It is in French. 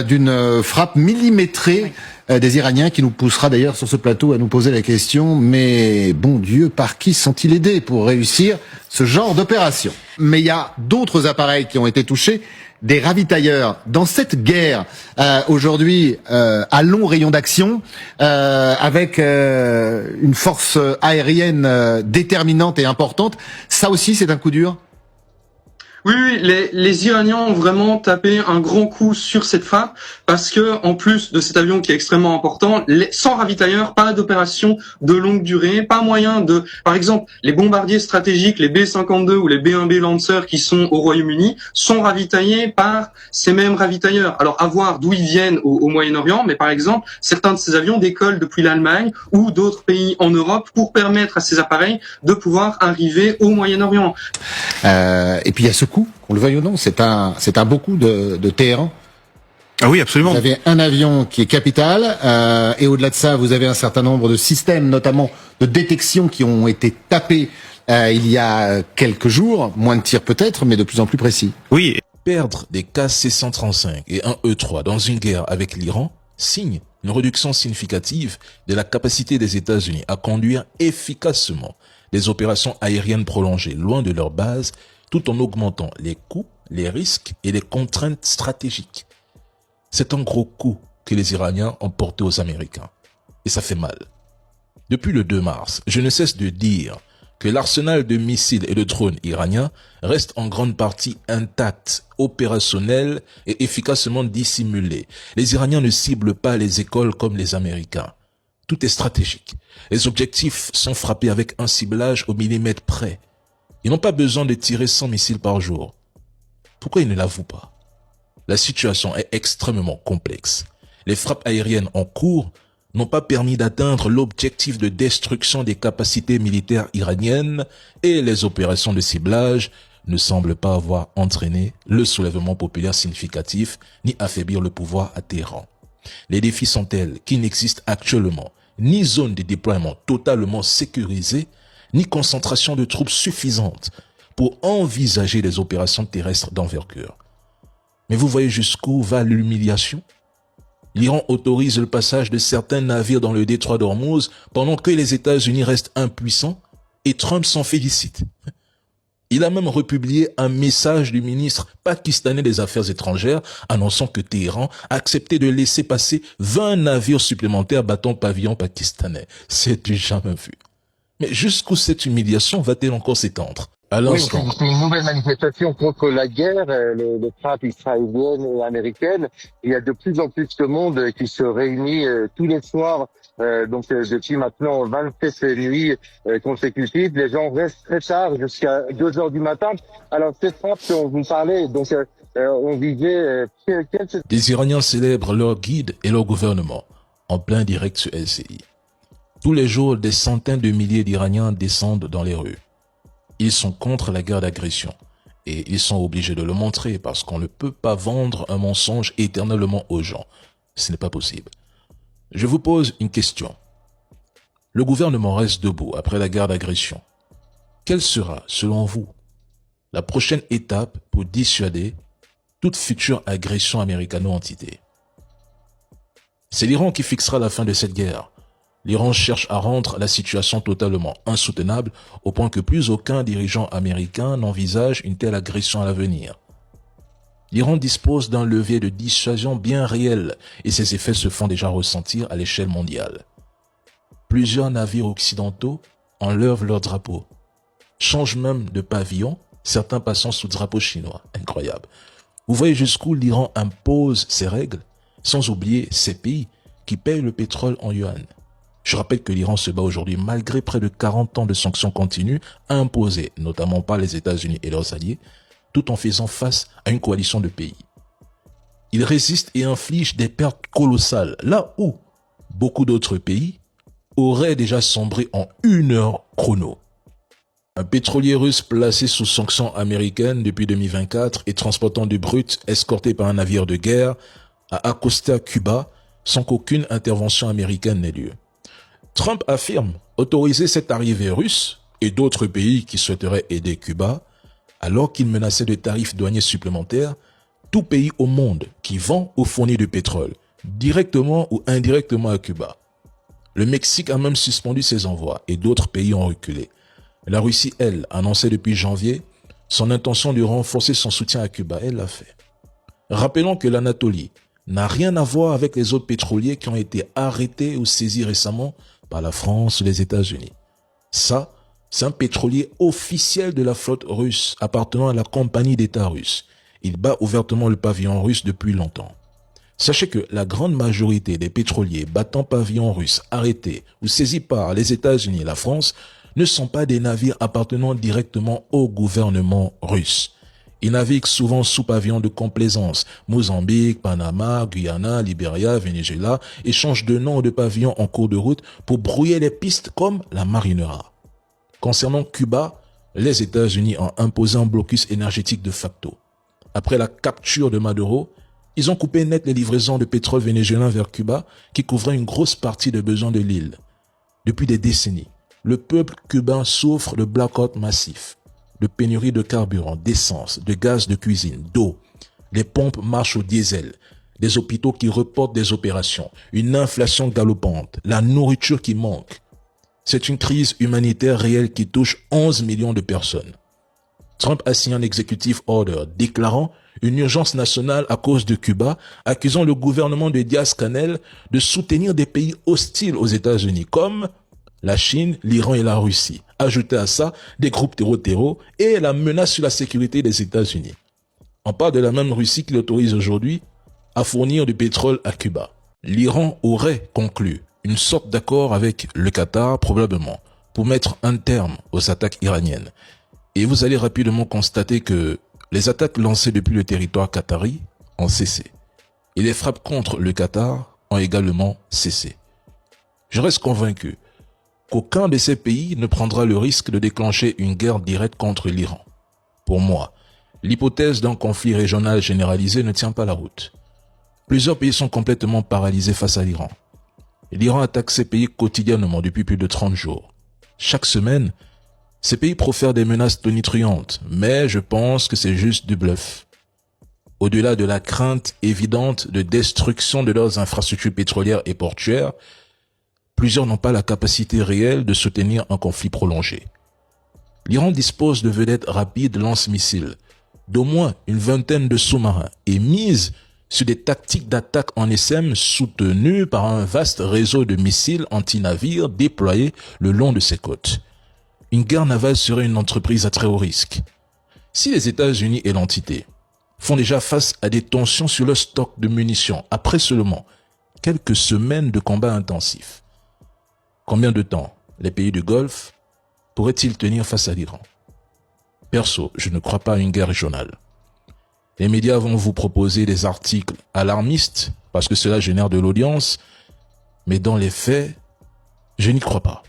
d'une frappe millimétrée des Iraniens qui nous poussera d'ailleurs sur ce plateau à nous poser la question, mais bon Dieu, par qui sont-ils aidés pour réussir ce genre d'opération? Mais il y a d'autres appareils qui ont été touchés, des ravitailleurs. Dans cette guerre, aujourd'hui, à long rayon d'action, avec une force aérienne déterminante et importante, ça aussi c'est un coup dur? Oui, les Iraniens ont vraiment tapé un grand coup sur cette frappe parce que, en plus de cet avion qui est extrêmement important, sans ravitailleurs, pas d'opération de longue durée, pas moyen de, par exemple, les bombardiers stratégiques, les B-52 ou les B-1B Lancer qui sont au Royaume-Uni, sont ravitaillés par ces mêmes ravitailleurs. Alors, à voir d'où ils viennent au Moyen-Orient, mais par exemple, certains de ces avions décollent depuis l'Allemagne ou d'autres pays en Europe pour permettre à ces appareils de pouvoir arriver au Moyen-Orient. Et puis il y a ce coup, qu'on le veuille ou non, c'est un beau coup de Téhéran. Ah oui, absolument. Vous avez un avion qui est capital, et au-delà de ça, vous avez un certain nombre de systèmes, notamment de détection, qui ont été tapés il y a quelques jours, moins de tirs peut-être, mais de plus en plus précis. Oui. Perdre des KC-135 et un E-3 dans une guerre avec l'Iran signe une réduction significative de la capacité des États-Unis à conduire efficacement des opérations aériennes prolongées loin de leur base, tout en augmentant les coûts, les risques et les contraintes stratégiques. C'est un gros coup que les Iraniens ont porté aux Américains. Et ça fait mal. Depuis le 2 mars, je ne cesse de dire que l'arsenal de missiles et de drones iraniens reste en grande partie intact, opérationnel et efficacement dissimulé. Les Iraniens ne ciblent pas les écoles comme les Américains. Tout est stratégique. Les objectifs sont frappés avec un ciblage au millimètre près. Ils n'ont pas besoin de tirer 100 missiles par jour. Pourquoi ils ne l'avouent pas? La situation est extrêmement complexe. Les frappes aériennes en cours n'ont pas permis d'atteindre l'objectif de destruction des capacités militaires iraniennes et les opérations de ciblage ne semblent pas avoir entraîné le soulèvement populaire significatif ni affaiblir le pouvoir à Téhéran. Les défis sont tels qu'il n'existe actuellement ni zone de déploiement totalement sécurisée, ni concentration de troupes suffisante pour envisager des opérations terrestres d'envergure. Mais vous voyez jusqu'où va l'humiliation? L'Iran autorise le passage de certains navires dans le détroit d'Ormuz pendant que les États-Unis restent impuissants et Trump s'en félicite. Il a même republié un message du ministre pakistanais des Affaires étrangères annonçant que Téhéran a accepté de laisser passer 20 navires supplémentaires battant pavillon pakistanais. C'est du jamais vu. Mais jusqu'où cette humiliation va-t-elle encore s'étendre? À l'instant. Oui, c'est une nouvelle manifestation contre la guerre, les frappes israéliennes et américaines. Il y a de plus en plus de monde qui se réunit tous les soirs, depuis maintenant 27 nuits consécutives. Les gens restent très tard, jusqu'à 2 heures du matin. Alors ces frappes dont vous parlez, on disait... Les Iraniens célèbrent leur guide et leur gouvernement en plein direct sur LCI. Tous les jours, des centaines de milliers d'Iraniens descendent dans les rues. Ils sont contre la guerre d'agression et ils sont obligés de le montrer parce qu'on ne peut pas vendre un mensonge éternellement aux gens. Ce n'est pas possible. Je vous pose une question. Le gouvernement reste debout après la guerre d'agression. Quelle sera, selon vous, la prochaine étape pour dissuader toute future agression américano-entité? C'est l'Iran qui fixera la fin de cette guerre. L'Iran cherche à rendre la situation totalement insoutenable au point que plus aucun dirigeant américain n'envisage une telle agression à l'avenir. L'Iran dispose d'un levier de dissuasion bien réel et ses effets se font déjà ressentir à l'échelle mondiale. Plusieurs navires occidentaux enlèvent leur drapeau, changent même de pavillon, certains passant sous drapeau chinois. Incroyable. Vous voyez jusqu'où l'Iran impose ses règles, sans oublier ces pays qui payent le pétrole en yuan. Je rappelle que l'Iran se bat aujourd'hui malgré près de 40 ans de sanctions continues imposées, notamment par les États-Unis et leurs alliés, tout en faisant face à une coalition de pays. Il résiste et inflige des pertes colossales, là où beaucoup d'autres pays auraient déjà sombré en 1 heure chrono. Un pétrolier russe placé sous sanctions américaines depuis 2024 et transportant du brut escorté par un navire de guerre a accosté à Cuba sans qu'aucune intervention américaine n'ait lieu. Trump affirme autoriser cette arrivée russe et d'autres pays qui souhaiteraient aider Cuba, alors qu'il menaçait de tarifs douaniers supplémentaires tout pays au monde qui vend ou fournit du pétrole, directement ou indirectement à Cuba. Le Mexique a même suspendu ses envois et d'autres pays ont reculé. La Russie, elle, annonçait depuis janvier son intention de renforcer son soutien à Cuba. Elle l'a fait. Rappelons que l'Anatolie n'a rien à voir avec les autres pétroliers qui ont été arrêtés ou saisis récemment par la France ou les États-Unis. Ça, c'est un pétrolier officiel de la flotte russe appartenant à la compagnie d'État russe. Il bat ouvertement le pavillon russe depuis longtemps. Sachez que la grande majorité des pétroliers battant pavillon russe arrêtés ou saisis par les États-Unis et la France ne sont pas des navires appartenant directement au gouvernement russe. Ils naviguent souvent sous pavillon de complaisance. Mozambique, Panama, Guyana, Libéria, Venezuela échangent de noms de pavillons en cours de route pour brouiller les pistes comme la marinera. Concernant Cuba, les États-Unis ont imposé un blocus énergétique de facto. Après la capture de Maduro, ils ont coupé net les livraisons de pétrole vénézuélien vers Cuba qui couvraient une grosse partie des besoins de l'île. Depuis des décennies, le peuple cubain souffre de blackout massifs, de pénurie de carburant, d'essence, de gaz de cuisine, d'eau. Les pompes marchent au diesel, des hôpitaux qui reportent des opérations, une inflation galopante, la nourriture qui manque. C'est une crise humanitaire réelle qui touche 11 millions de personnes. Trump a signé un executive order déclarant une urgence nationale à cause de Cuba, accusant le gouvernement de Diaz-Canel de soutenir des pays hostiles aux États-Unis comme la Chine, l'Iran et la Russie. Ajoutez à ça des groupes terreau et la menace sur la sécurité des États-Unis. On parle de la même Russie qui l'autorise aujourd'hui à fournir du pétrole à Cuba. L'Iran aurait conclu une sorte d'accord avec le Qatar probablement pour mettre un terme aux attaques iraniennes. Et vous allez rapidement constater que les attaques lancées depuis le territoire qatari ont cessé. Et les frappes contre le Qatar ont également cessé. Je reste convaincu qu'aucun de ces pays ne prendra le risque de déclencher une guerre directe contre l'Iran. Pour moi, l'hypothèse d'un conflit régional généralisé ne tient pas la route. Plusieurs pays sont complètement paralysés face à l'Iran. L'Iran attaque ces pays quotidiennement depuis plus de 30 jours. Chaque semaine, ces pays profèrent des menaces tonitruantes, mais je pense que c'est juste du bluff. Au-delà de la crainte évidente de destruction de leurs infrastructures pétrolières et portuaires, plusieurs n'ont pas la capacité réelle de soutenir un conflit prolongé. L'Iran dispose de vedettes rapides lance-missiles, d'au moins une vingtaine de sous-marins et mise sur des tactiques d'attaque en SM soutenues par un vaste réseau de missiles anti-navires déployés le long de ses côtes. Une guerre navale serait une entreprise à très haut risque. Si les États-Unis et l'entité font déjà face à des tensions sur leur stock de munitions après seulement quelques semaines de combats intensifs, combien de temps les pays du Golfe pourraient-ils tenir face à l'Iran? Perso, je ne crois pas à une guerre régionale. Les médias vont vous proposer des articles alarmistes parce que cela génère de l'audience, mais dans les faits, je n'y crois pas.